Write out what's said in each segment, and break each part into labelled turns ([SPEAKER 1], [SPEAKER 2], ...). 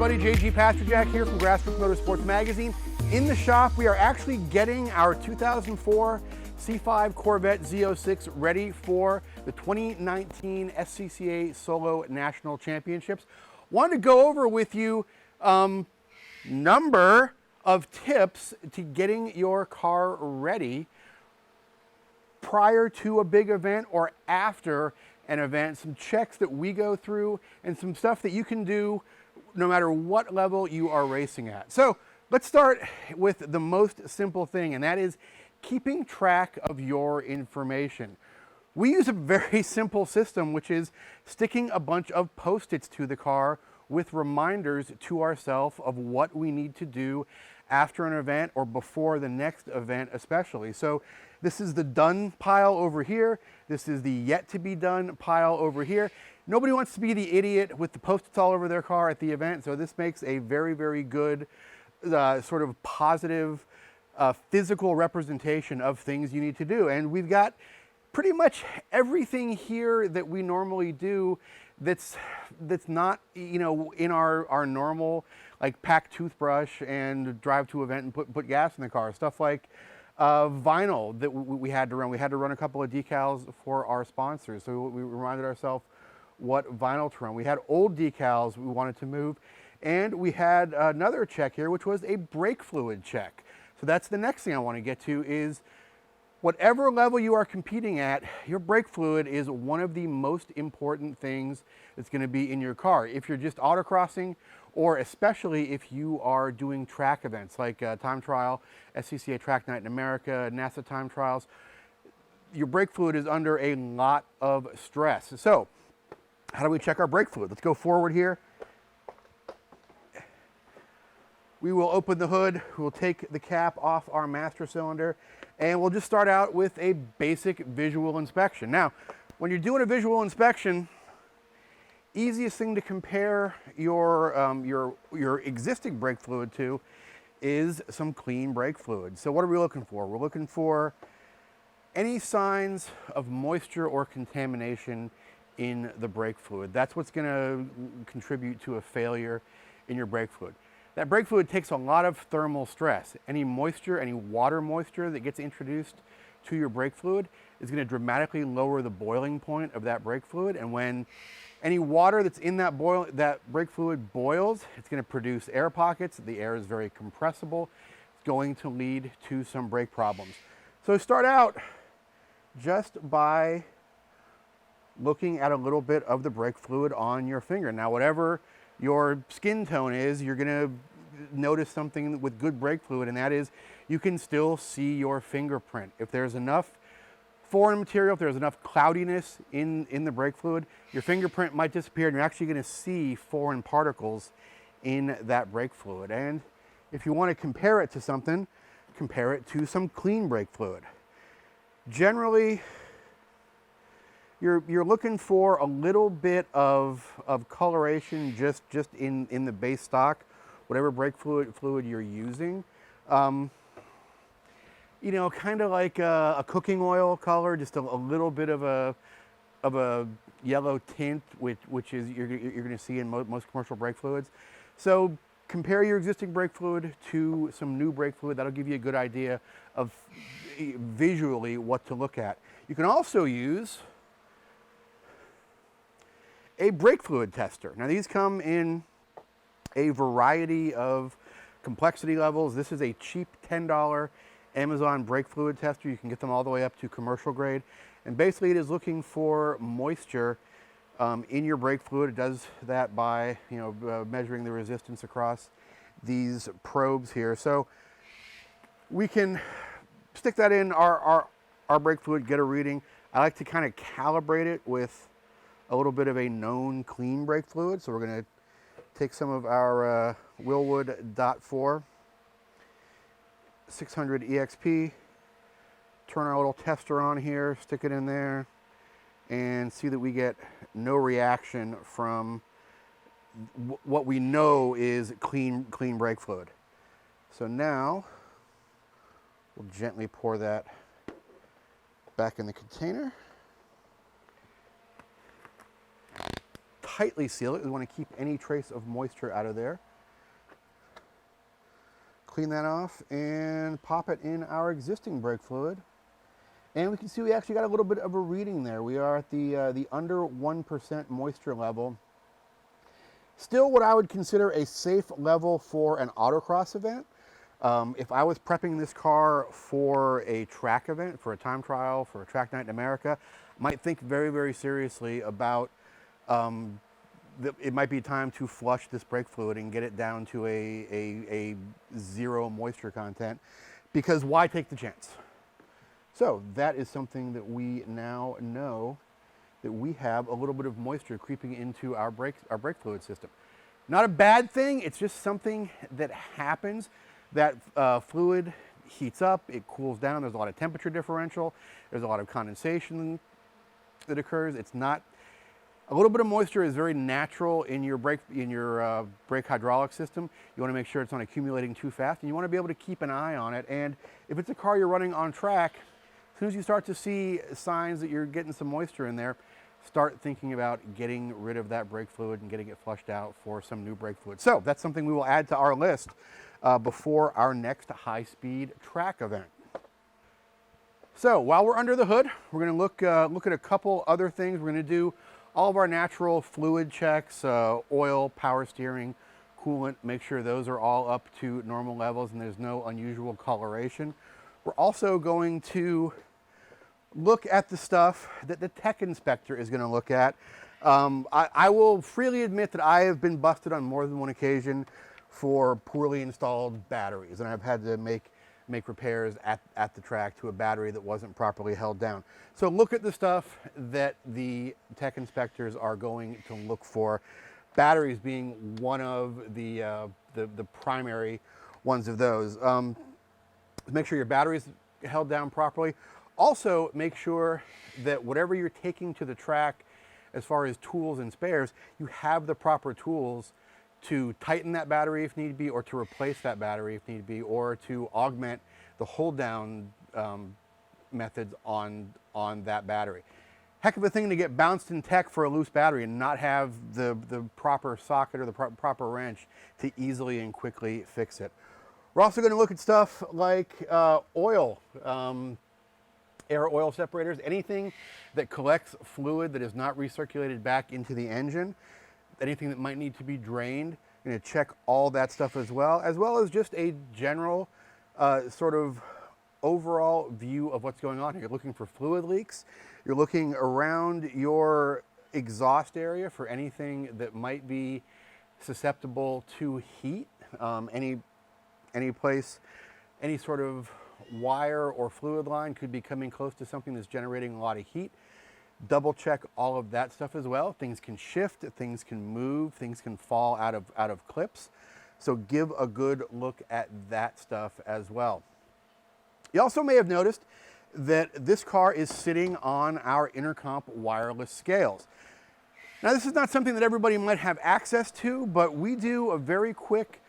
[SPEAKER 1] everybody, JG Pasterjack here from Grassroots Motorsports Magazine. In the shop, we are actually getting our 2004 C5 Corvette Z06 ready for the 2019 SCCA Solo National Championships. Wanted to go over with you number of tips to getting your car ready prior to a big event or after an event, some checks that we go through and some stuff that you can do no matter what level you are racing at. So let's start with the most simple thing, and that is keeping track of your information. We use a very simple system, which is sticking a bunch of Post-its to the car with reminders to ourselves of what we need to do after an event or before the next event especially. So this is the done pile over here. This is the yet to be done pile over here. Nobody wants to be the idiot with the Post-its all over their car at the event, so this makes a very, very good sort of positive physical representation of things you need to do. And we've got pretty much everything here that we normally do that's not, you know, in our normal, like pack toothbrush and drive to event and put gas in the car. Stuff like vinyl that we had to run. We had to run a couple of decals for our sponsors, so we reminded ourselves what vinyl to run. We had old decals we wanted to move, and we had another check here, which was a brake fluid check. So that's the next thing I want to get to is whatever level you are competing at, your brake fluid is one of the most important things that's going to be in your car. If you're just autocrossing, or especially if you are doing track events like time trial, SCCA Track Night in America, NASA time trials, your brake fluid is under a lot of stress. So how do we check our brake fluid? Let's go forward here. We will open the hood, we'll take the cap off our master cylinder, and we'll just start out with a basic visual inspection. Now, when you're doing a visual inspection, easiest thing to compare your existing brake fluid to is some clean brake fluid. So what are we looking for? We're looking for any signs of moisture or contamination in the brake fluid. That's what's going to contribute to a failure in your brake fluid. That brake fluid takes a lot of thermal stress. Any moisture, any water moisture that gets introduced to your brake fluid is going to dramatically lower the boiling point of that brake fluid. And when any water that's in that brake fluid boils, it's going to produce air pockets. The air is very compressible. It's going to lead to some brake problems. So start out just by looking at a little bit of the brake fluid on your finger. Now, whatever your skin tone is, you're going to notice something with good brake fluid, and that is you can still see your fingerprint. If there's enough foreign material, if there's enough cloudiness in the brake fluid, your fingerprint might disappear and you're actually going to see foreign particles in that brake fluid. And if you want to compare it to something, compare it to some clean brake fluid. Generally, you're looking for a little bit of coloration just in the base stock, whatever brake fluid you're using. You know, kind of like a cooking oil color, just a little bit of a yellow tint, which is you're going to see in most commercial brake fluids. So compare your existing brake fluid to some new brake fluid. That'll give you a good idea of visually what to look at. You can also use a brake fluid tester. Now these come in a variety of complexity levels. This is a cheap $10 Amazon brake fluid tester. You can get them all the way up to commercial grade. And basically it is looking for moisture in your brake fluid. It does that by measuring the resistance across these probes here. So we can stick that in our brake fluid, get a reading. I like to kind of calibrate it with a little bit of a known clean brake fluid. So we're going to take some of our Wilwood .4 600 EXP, turn our little tester on here, stick it in there, and see that we get no reaction from what we know is clean brake fluid. So now we'll gently pour that back in the container. Tightly seal it. We want to keep any trace of moisture out of there. clean that off and pop it in our existing brake fluid. And we can see we actually got a little bit of a reading there. We are at the under 1% moisture level. Still what I would consider a safe level for an autocross event. If I was prepping this car for a track event, for a time trial, for a track night in America, I might think very, very seriously about it might be time to flush this brake fluid and get it down to a zero moisture content, because why take the chance? So that is something that we now know, that we have a little bit of moisture creeping into our brake fluid system. Not a bad thing, it's just something that happens. That fluid heats up, it cools down, there's a lot of temperature differential, there's a lot of condensation that occurs. It's not, a little bit of moisture is very natural in your brake hydraulic system. You want to make sure it's not accumulating too fast, and you want to be able to keep an eye on it. And if it's a car you're running on track, as soon as you start to see signs that you're getting some moisture in there, start thinking about getting rid of that brake fluid and getting it flushed out for some new brake fluid. So that's something we will add to our list before our next high-speed track event. So while we're under the hood, we're going to look at a couple other things. We're going to do all of our natural fluid checks, oil, power steering, coolant, make sure those are all up to normal levels and there's no unusual coloration. We're also going to look at the stuff that the tech inspector is going to look at. I will freely admit that I have been busted on more than one occasion for poorly installed batteries, and I've had to make repairs at the track to a battery that wasn't properly held down. So look at the stuff that the tech inspectors are going to look for, batteries being one of the primary ones of those. Make sure your battery's held down properly. Also, make sure that whatever you're taking to the track as far as tools and spares, you have the proper tools to tighten that battery if need be, or to replace that battery if need be, or to augment the hold down methods on that battery. Heck of a thing to get bounced in tech for a loose battery and not have the proper socket or the proper wrench to easily and quickly fix it. We're also going to look at stuff like oil, air oil separators, anything that collects fluid that is not recirculated back into the engine, anything that might need to be drained. We're going to check all that stuff as well as just a general sort of overall view of what's going on. You're looking for fluid leaks. You're looking around your exhaust area for anything that might be susceptible to heat, any place, any sort of wire or fluid line could be coming close to something that's generating a lot of heat. Double check all of that stuff as well. Things can shift, things can move, things can fall out of clips. So give a good look at that stuff as well. You also may have noticed that this car is sitting on our intercomp wireless scales. Now, this is not something that everybody might have access to, but we do a very quick,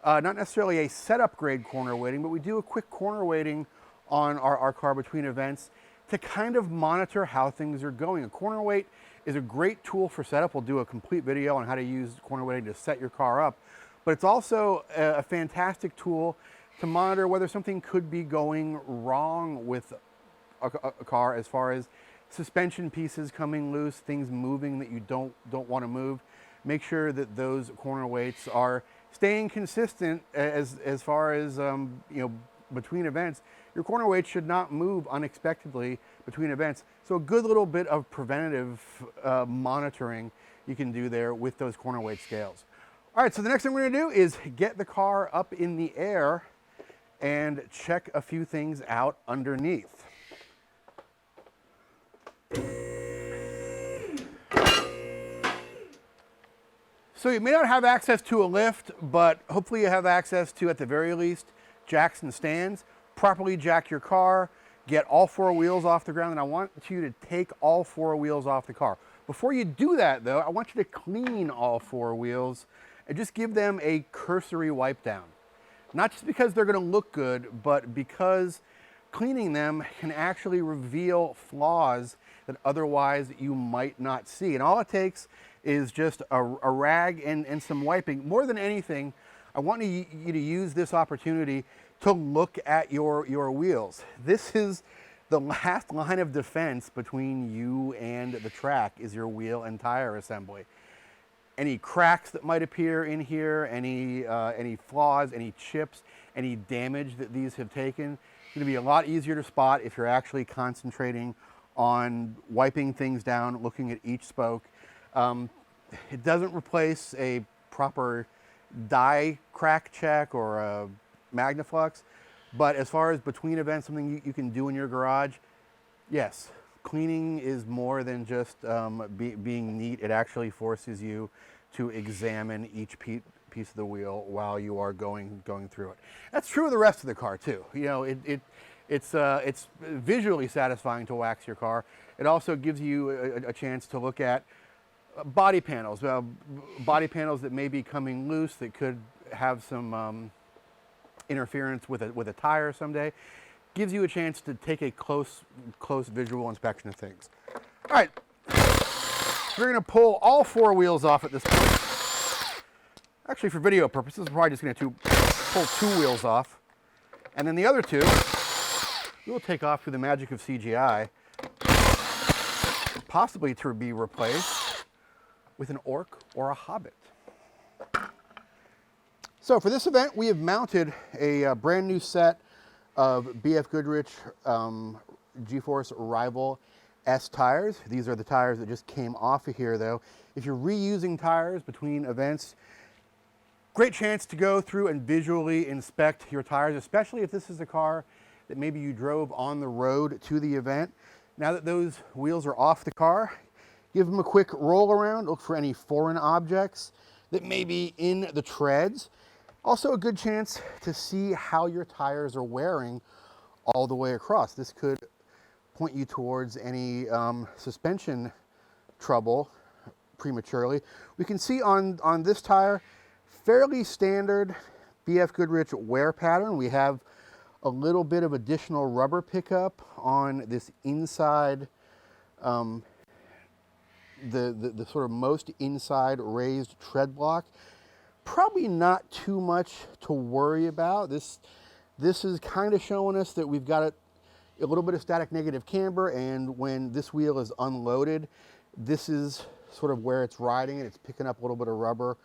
[SPEAKER 1] not necessarily a setup grade corner weighting, but we do a quick corner weighting on our car between events to kind of monitor how things are going. A corner weight is a great tool for setup. We'll do a complete video on how to use corner weighting to set your car up, but it's also a fantastic tool to monitor whether something could be going wrong with a car, as far as suspension pieces coming loose, things moving that you don't want to move. Make sure that those corner weights are staying consistent as far as between events. Your corner weight should not move unexpectedly between events. So a good little bit of preventative monitoring you can do there with those corner weight scales. All right, so the next thing we're going to do is get the car up in the air and check a few things out underneath. So you may not have access to a lift, but hopefully you have access to, at the very least, jacks and stands. Properly jack your car, get all four wheels off the ground, and I want you to take all four wheels off the car. Before you do that, though, I want you to clean all four wheels and just give them a cursory wipe down. Not just because they're going to look good, but because cleaning them can actually reveal flaws that otherwise you might not see. And all it takes is just a rag and some wiping. More than anything, I want you to use this opportunity to look at your wheels. This is the last line of defense between you and the track, is your wheel and tire assembly. Any cracks that might appear in here, any flaws, any chips, any damage that these have taken, it's going to be a lot easier to spot if you're actually concentrating on wiping things down, looking at each spoke. It doesn't replace a proper die crack check or a Magnaflux, but as far as between events, something you can do in your garage, yes, cleaning is more than just being neat. It actually forces you to examine each piece of the wheel while you are going through it. That's true of the rest of the car too. You know, it's visually satisfying to wax your car. It also gives you a chance to look at body panels that may be coming loose that could have some interference with a tire someday. Gives you a chance to take a close visual inspection of things. All right, we're going to pull all 4 wheels off at this point. Actually, for video purposes, we're probably just going to pull 2 wheels off, and then the other 2 we'll take off through the magic of CGI, possibly to be replaced with an orc or a hobbit. So for this event, we have mounted a brand new set of BF Goodrich G-Force Rival S tires. These are the tires that just came off of here though. If you're reusing tires between events, great chance to go through and visually inspect your tires, especially if this is a car that maybe you drove on the road to the event. Now that those wheels are off the car, give them a quick roll around, look for any foreign objects that may be in the treads. Also a good chance to see how your tires are wearing all the way across. This could point you towards any suspension trouble prematurely. We can see on this tire, fairly standard BF Goodrich wear pattern. We have a little bit of additional rubber pickup on this inside, the sort of most inside raised tread block. Probably not too much to worry about. This is kind of showing us that we've got a little bit of static negative camber, and when this wheel is unloaded, this is sort of where it's riding and it's picking up a little bit of rubber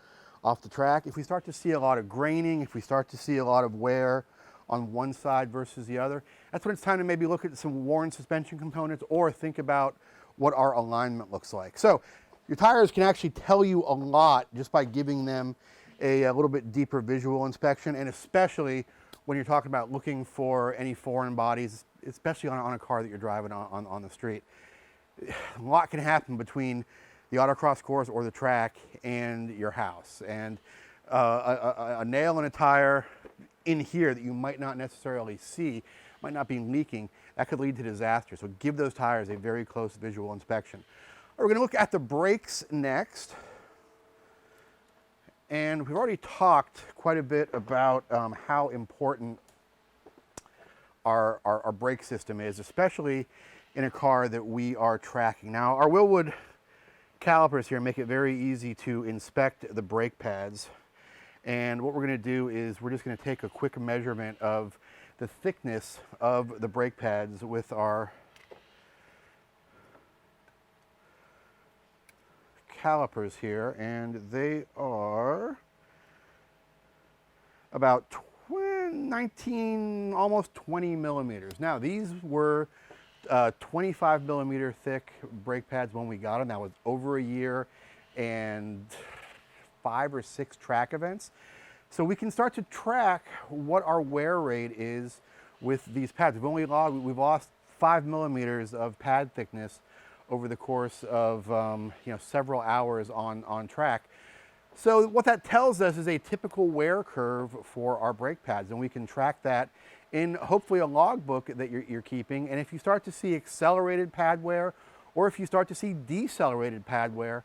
[SPEAKER 1] off the track. If we start to see a lot of graining, if we start to see a lot of wear on one side versus the other, that's when it's time to maybe look at some worn suspension components or think about what our alignment looks like. So your tires can actually tell you a lot just by giving them a little bit deeper visual inspection, and especially when you're talking about looking for any foreign bodies, especially on a car that you're driving on the street. A lot can happen between the autocross course or the track and your house, and a nail in a tire in here that you might not necessarily see, might not be leaking, that could lead to disaster. So give those tires a very close visual inspection. We're going to look at the brakes next. And we've already talked quite a bit about how important our brake system is, especially in a car that we are tracking. Now, our Wilwood calipers here make it very easy to inspect the brake pads. And what we're going to do is we're just going to take a quick measurement of the thickness of the brake pads with our calipers here, and they are about 19, almost 20 millimeters. Now these were 25 millimeter thick brake pads when we got them. That was over a year and 5 or 6 track events. So we can start to track what our wear rate is with these pads. We've lost 5 millimeters of pad thickness over the course of several hours on track. So what that tells us is a typical wear curve for our brake pads, and we can track that in hopefully a logbook that you're keeping. And if you start to see accelerated pad wear, or if you start to see decelerated pad wear,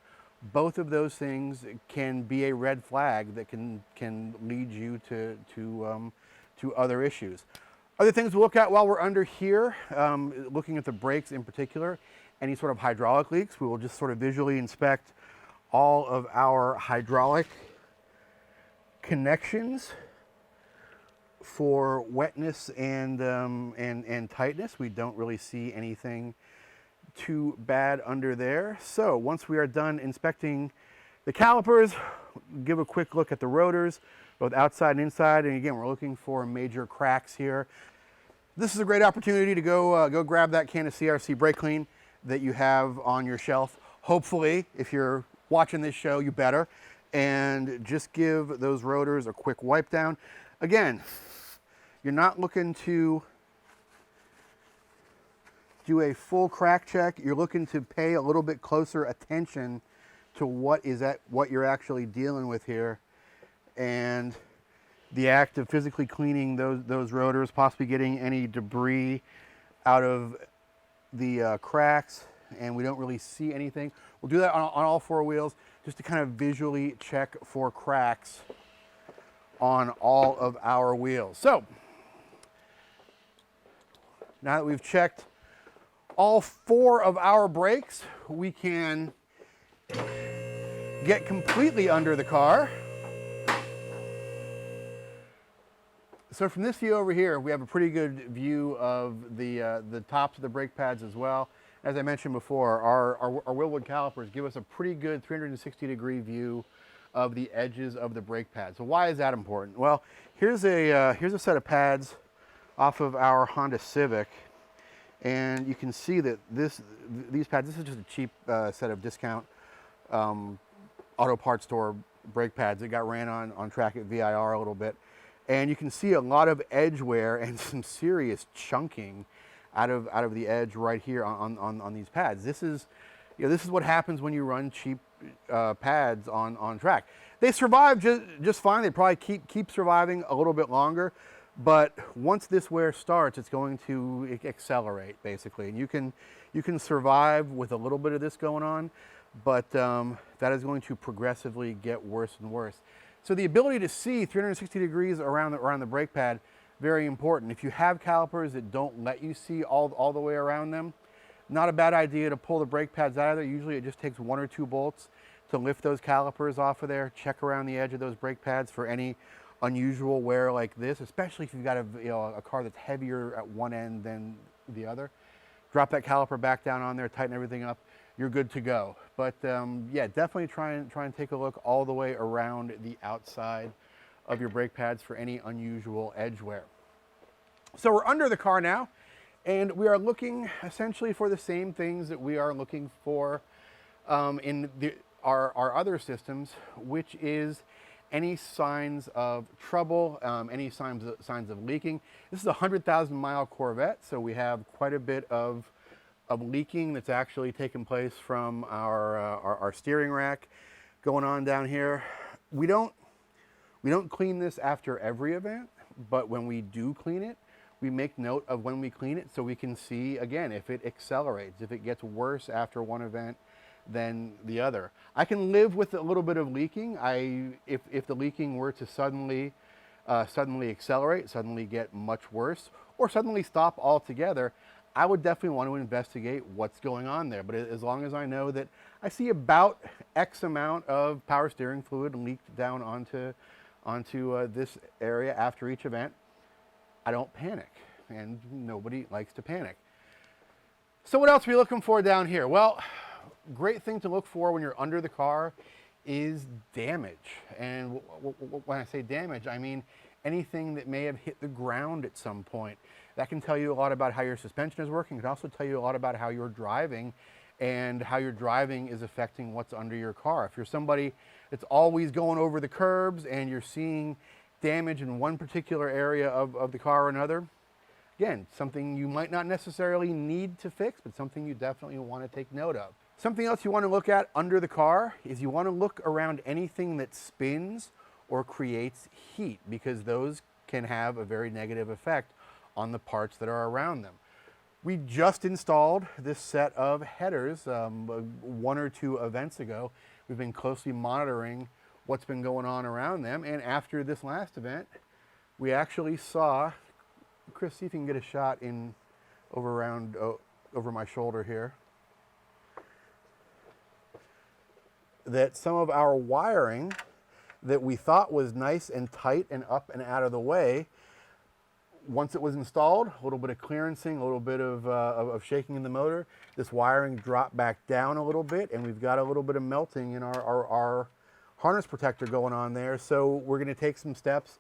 [SPEAKER 1] both of those things can be a red flag that can lead you to other issues. Other things to look at while we're under here, looking at the brakes in particular, any sort of hydraulic leaks, we will just sort of visually inspect all of our hydraulic connections for wetness and tightness. We don't really see anything too bad under there. So once we are done inspecting the calipers, give a quick look at the rotors, both outside and inside. And again, we're looking for major cracks here. This is a great opportunity to go grab that can of CRC brake clean that you have on your shelf. Hopefully, if you're watching this show, you better. And just give those rotors a quick wipe down. Again, you're not looking to do a full crack check. You're looking to pay a little bit closer attention to what you're actually dealing with here. And the act of physically cleaning those rotors, possibly getting any debris out of the cracks, and we don't really see anything. We'll do that on all four wheels just to kind of visually check for cracks on all of our wheels. So now that we've checked all four of our brakes, we can get completely under the car. So from this view over here, we have a pretty good view of the tops of the brake pads as well. As I mentioned before, our Willwood calipers give us a pretty good 360-degree view of the edges of the brake pads. So why is that important? Well, here's a set of pads off of our Honda Civic, and you can see that these pads, this is just a cheap set of discount auto parts store brake pads that got ran on track at VIR a little bit. And you can see a lot of edge wear and some serious chunking out of the edge right here on these pads. This is what happens when you run cheap pads on track. They survive just fine. They probably keep surviving a little bit longer, but once this wear starts, it's going to accelerate basically. And you can survive with a little bit of this going on, but that is going to progressively get worse and worse. So the ability to see 360 degrees around the brake pad, very important. If you have calipers that don't let you see all the way around them, not a bad idea to pull the brake pads out of there. Usually it just takes 1 or 2 bolts to lift those calipers off of there. Check around the edge of those brake pads for any unusual wear like this, especially if you've got a car that's heavier at one end than the other. Drop that caliper back down on there, tighten everything up, you're good to go. But yeah, definitely try and take a look all the way around the outside of your brake pads for any unusual edge wear. So we're under the car now, and we are looking essentially for the same things that we are looking for in our other systems, which is any signs of trouble, any signs of leaking. This is a 100,000-mile Corvette, so we have quite a bit of leaking that's actually taken place from our steering rack going on down here. We don't clean this after every event, but when we do clean it, we make note of when we clean it so we can see, again, if it accelerates, if it gets worse after one event than the other. I can live with a little bit of leaking. If the leaking were to suddenly accelerate, suddenly get much worse, or suddenly stop altogether, I would definitely want to investigate what's going on there. But as long as I know that I see about X amount of power steering fluid leaked down onto this area after each event, I don't panic, and nobody likes to panic. So what else are we looking for down here? Well, great thing to look for when you're under the car is damage. And when I say damage, I mean anything that may have hit the ground at some point. That can tell you a lot about how your suspension is working. It can also tell you a lot about how you're driving and how your driving is affecting what's under your car. If you're somebody that's always going over the curbs and you're seeing damage in one particular area of the car or another, again, something you might not necessarily need to fix, but something you definitely want to take note of. Something else you want to look at under the car is you want to look around anything that spins or creates heat, because those can have a very negative effect on the parts that are around them. We just installed this set of headers 1 or 2 events ago. We've been closely monitoring what's been going on around them, and after this last event, we actually saw, Chris, see if you can get a shot in over my shoulder here, that some of our wiring that we thought was nice and tight and up and out of the way, once it was installed, a little bit of clearancing, a little bit of shaking in the motor, this wiring dropped back down a little bit, and we've got a little bit of melting in our harness protector going on there. So we're going to take some steps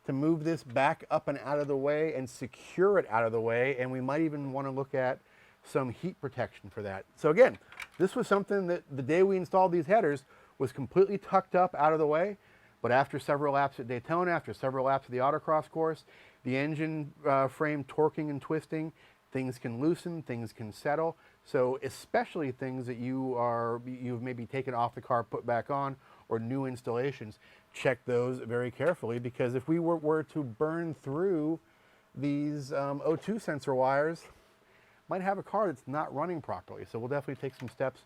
[SPEAKER 1] to move this back up and out of the way and secure it out of the way, and we might even want to look at some heat protection for that. So again, this was something that the day we installed these headers was completely tucked up out of the way, but after several laps at Daytona, after several laps of the autocross course, the engine frame torquing and twisting, things can loosen, things can settle. So especially things that you've maybe taken off the car, put back on, or new installations, check those very carefully, because if we were to burn through these O2 sensor wires, might have a car that's not running properly. So we'll definitely take some steps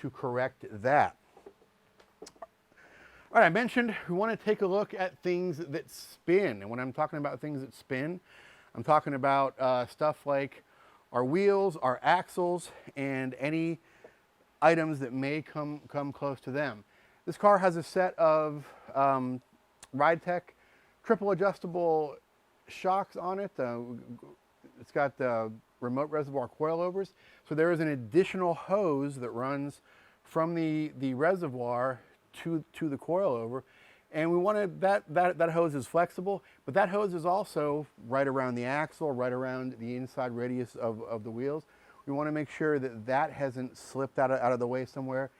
[SPEAKER 1] to correct that. All right, I mentioned we want to take a look at things that spin. And when I'm talking about things that spin, I'm talking about stuff like our wheels, our axles, and any items that may come close to them. This car has a set of RideTech triple adjustable shocks on it. It's got remote reservoir coilovers. So there is an additional hose that runs from the reservoir to the coilover, and we wanted that hose is flexible, but that hose is also right around the axle, right around the inside radius of the wheels. We want to make sure that hasn't slipped out of the way somewhere.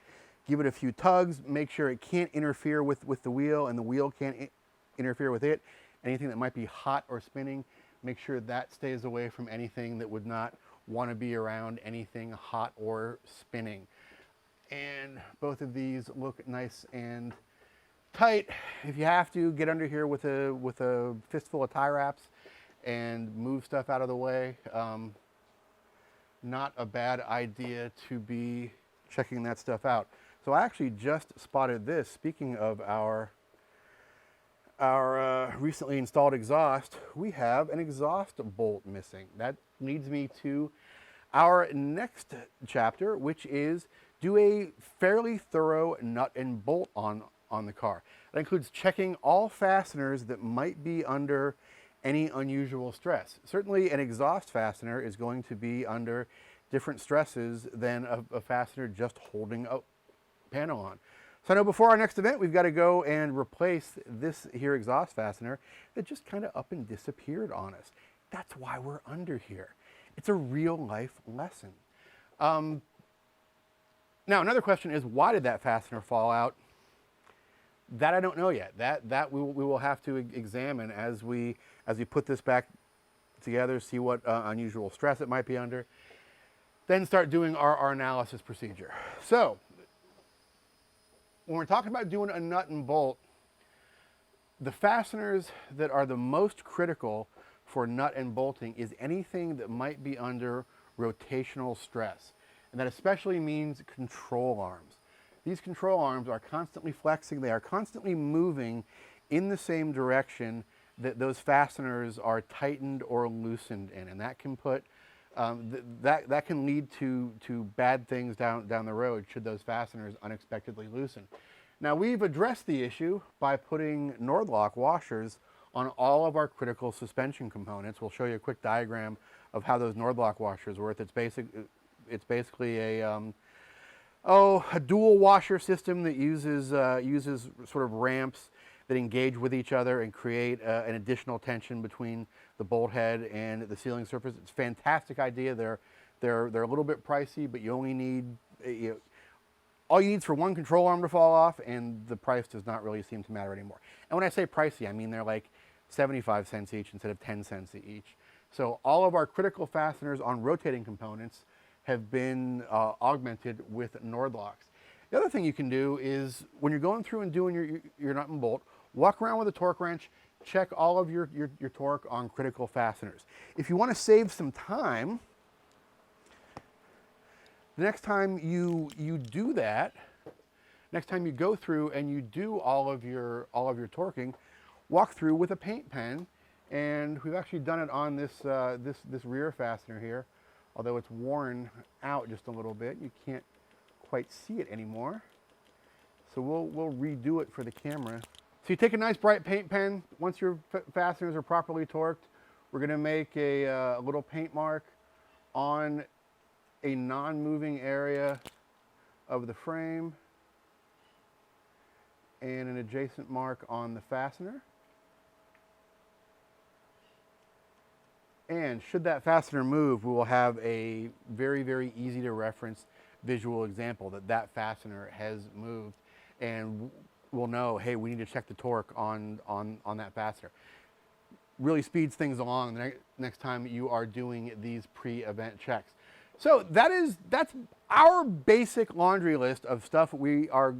[SPEAKER 1] Give it a few tugs, make sure it can't interfere with the wheel, and the wheel can't interfere with it. Anything that might be hot or spinning, make sure that stays away from anything that would not want to be around anything hot or spinning. And both of these look nice and tight. If you have to, get under here with a fistful of tie wraps and move stuff out of the way. Not a bad idea to be checking that stuff out. So I actually just spotted this. Speaking of our recently installed exhaust, we have an exhaust bolt missing. That leads me to our next chapter, which is do a fairly thorough nut and bolt on the car. That includes checking all fasteners that might be under any unusual stress. Certainly an exhaust fastener is going to be under different stresses than a fastener just holding a panel on. So I know before our next event, we've got to go and replace this here exhaust fastener that just kind of up and disappeared on us. That's why we're under here. It's a real life lesson. Now, another question is, why did that fastener fall out? That I don't know yet. That we will have to examine as we put this back together, see what unusual stress it might be under, then start doing our analysis procedure. So, when we're talking about doing a nut and bolt, the fasteners that are the most critical for nut and bolting is anything that might be under rotational stress. And that especially means control arms. These control arms are constantly flexing. They are constantly moving in the same direction that those fasteners are tightened or loosened in. And that can put, that can lead to bad things down the road should those fasteners unexpectedly loosen. Now, we've addressed the issue by putting Nordlock washers on all of our critical suspension components. We'll show you a quick diagram of how those Nordlock washers work. It's basically a dual washer system that uses sort of ramps that engage with each other and create an additional tension between the bolt head and the sealing surface. It's a fantastic idea. They're a little bit pricey, but you only need all you need is for one control arm to fall off, and the price does not really seem to matter anymore. And when I say pricey, I mean they're like 75 cents each instead of 10 cents each. So all of our critical fasteners on rotating components have been augmented with Nordlocks. The other thing you can do is when you're going through and doing your nut and bolt, walk around with a torque wrench, check all of your torque on critical fasteners. If you want to save some time, the next time you do that, next time you go through and you do all of your torquing, walk through with a paint pen, and we've actually done it on this rear fastener here. Although it's worn out just a little bit, you can't quite see it anymore. So we'll redo it for the camera So you take a nice bright paint pen. Once your fasteners are properly torqued, we're going to make a little paint mark on a non-moving area of the frame and an adjacent mark on the fastener. And should that fastener move, we will have a very, very easy to reference visual example that that fastener has moved, and we'll know, hey, we need to check the torque on that fastener. Really speeds things along the next time you are doing these pre-event checks. So that's our basic laundry list of stuff we are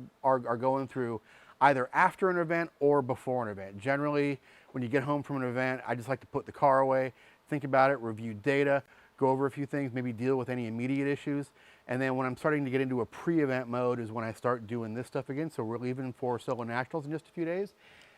[SPEAKER 1] going through either after an event or before an event. Generally, when you get home from an event, I just like to put the car away, think about it, review data, go over a few things, maybe deal with any immediate issues. And then when I'm starting to get into a pre-event mode is when I start doing this stuff again. So we're leaving for Solo Nationals in just a few days.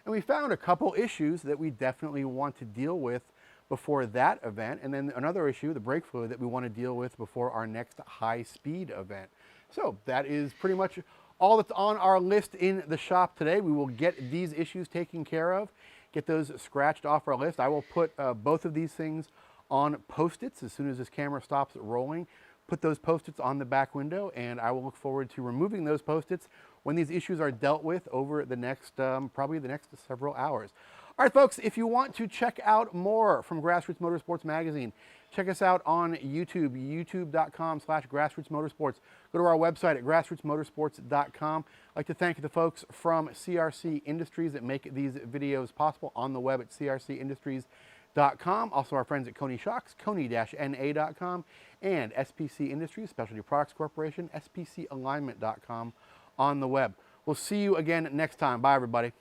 [SPEAKER 1] And we found a couple issues that we definitely want to deal with before that event. And then another issue, the brake fluid, that we want to deal with before our next high-speed event. So that is pretty much all that's on our list in the shop today. We will get these issues taken care of, get those scratched off our list. I will put both of these things on Post-its as soon as this camera stops rolling. Put those Post-its on the back window, and I will look forward to removing those Post-its when these issues are dealt with over the next, probably the next several hours. All right, folks, if you want to check out more from Grassroots Motorsports Magazine, check us out on YouTube, youtube.com/grassrootsmotorsports. Go to our website at grassrootsmotorsports.com. I'd like to thank the folks from CRC Industries that make these videos possible on the web at crcindustries.com. Also our friends at Coney Shocks, coney-na.com, and SPC Industries, Specialty Products Corporation, spcalignment.com on the web. We'll see you again next time. Bye, everybody.